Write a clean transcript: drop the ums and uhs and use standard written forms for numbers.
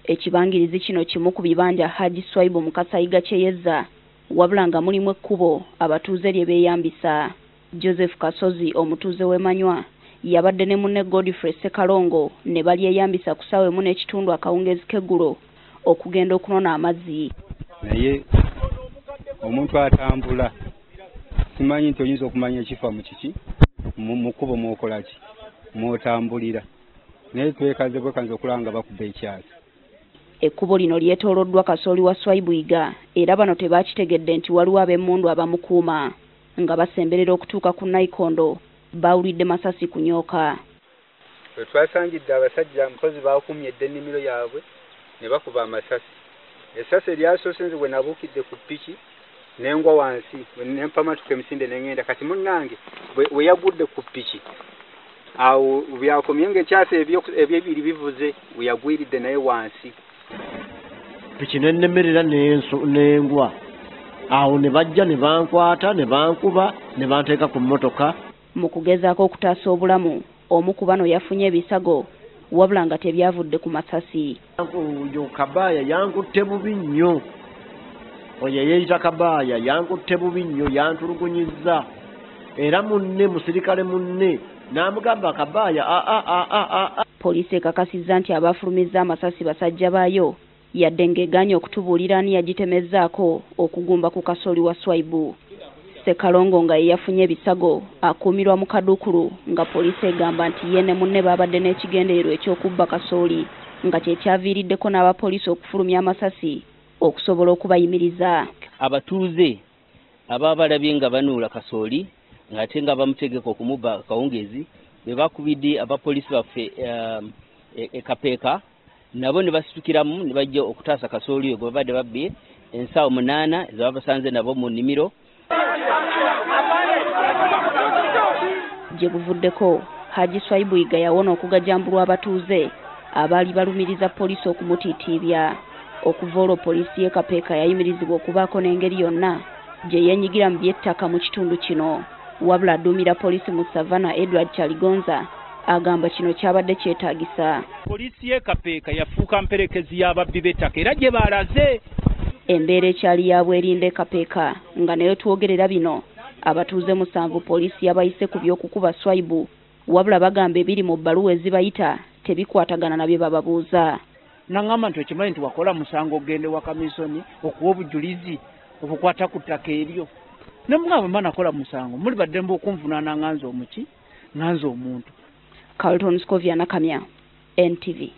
Ekibangirizi kino kimu ku bibanja Haji Swaibu mu Kasayiga Kyeyeza wabula nga mulimu ekkubo abatuuze lye beeyambisa. Joseph Kasozi omutuuze w'Emanywa yabadde ne munne Godfrey Ssekalongo ne balyeyambisa ku ssaawa emu n'ekitundu akawungeezi k'eggulo okugenda okunona amazzi. Naye omuntu atambula simanyi nti oyinza okumanya ekifa mu kiki mu kkubo mw'okola ki mw'otambulira naye twekaze bwekanze okulaba nga bakuba ekyasi. Ekkubo lino lyetooloddwa kasooli wa Swaibuiga era bano tebaakitegedde nti waliwo ab'emmundu abamukuuma nga basemberera okutuuka ku Nayikondo baawulidde masasi kunyooka. Bwe twasangidde abasajja mpozi baakumye edda ennimiro yaabwe ne bakuba amasasi. Essasi eryasoose nze bwe nabuukidde ku ppiki n'engwa wansi ne mpamatuka emisinde ne ŋŋenda kati munnange bwe yagudde ku ppiki awo byakomye ng'ekyasi ebyebiri bivuze bwe yagwiridde naye wansi. Piki n'ennemerera n'engwa awo ne bajja ne bankwata ne bankuba ne banteeka ku mmotoka. Mu kugezaako okutaasa obulamu omu ku bano yafunye ebisago wabula nga tebyavudde ku masasi. Oyo Kabaaya yankutte bubi nnyo, oyo yeeyita Kabaaya yankutte bubi nnyo, yantulugunyizza era munne musirikale munne n'amugamba Kabaaya Poliisi ekakasizza nti abaafulumizza amasasi basajja baayo yadde ng'egaanye okutubuulira ani yagitemezzaako okugumba ku kasooli wa Swaibu. Ssekalongo nga ye yafunye ebisago akuumirwa mu kaduukulu nga poliisi egamba nti ye ne munne baabadde n'ekigendererwa eky'okubba kasooli nga kye kyaviiriddeko n'abapoliisi okufulumya amasasi okusobola okubayimiriza. Abatuuze ababa balabye nga banuula kasooli ng'ate nga bamutegeka okumubba akawungeezi be bakubidde abapoliisi baffe Kapeeka nabo ne basitukiramu ne bajja okutaasa kasooli oyo gwe babadde babbye ensaawa 8 ze babasanze nabo mu nnimiro. Gye buvuddeko Haji Swaibuiga yawona okugajambulwa abatuuze abaali balumiriza poliisi okumutiitiibya. Okuva olwo poliisi y'e Kapeeka yayimirizibwa okubaako n'engeri yonna gye yeenyigira mu by'ettaka mu kitundu kino. Wabula adduumira poliisi mu Savannah Edward Chaligonza agamba kino kyabadde kyetaagisa. Poliisi y'e Kapeeka yafuuka mperekezi y'ababbi b'ettaka era gye baalaze. Embeera ekyali ya bwerinda e Kapeeka nga nayo twogerera bino abatuuze 7 poliisi yabayise ku by'okukuba Swaibu wabula bagamba ebiri mu bbaluwa ezibayita tebikwatagana na bye bababuuza. Nangamba nti okimanyi nti wakola musango ogende wa kamisoni okuwa obujulizi obukwata ku ttaka eryo. Ne mugamba bwe nakola musango muli baddembe okunvunaana nganze omuki nganze omuntu. Carlton Scovia Nakamya, NTV.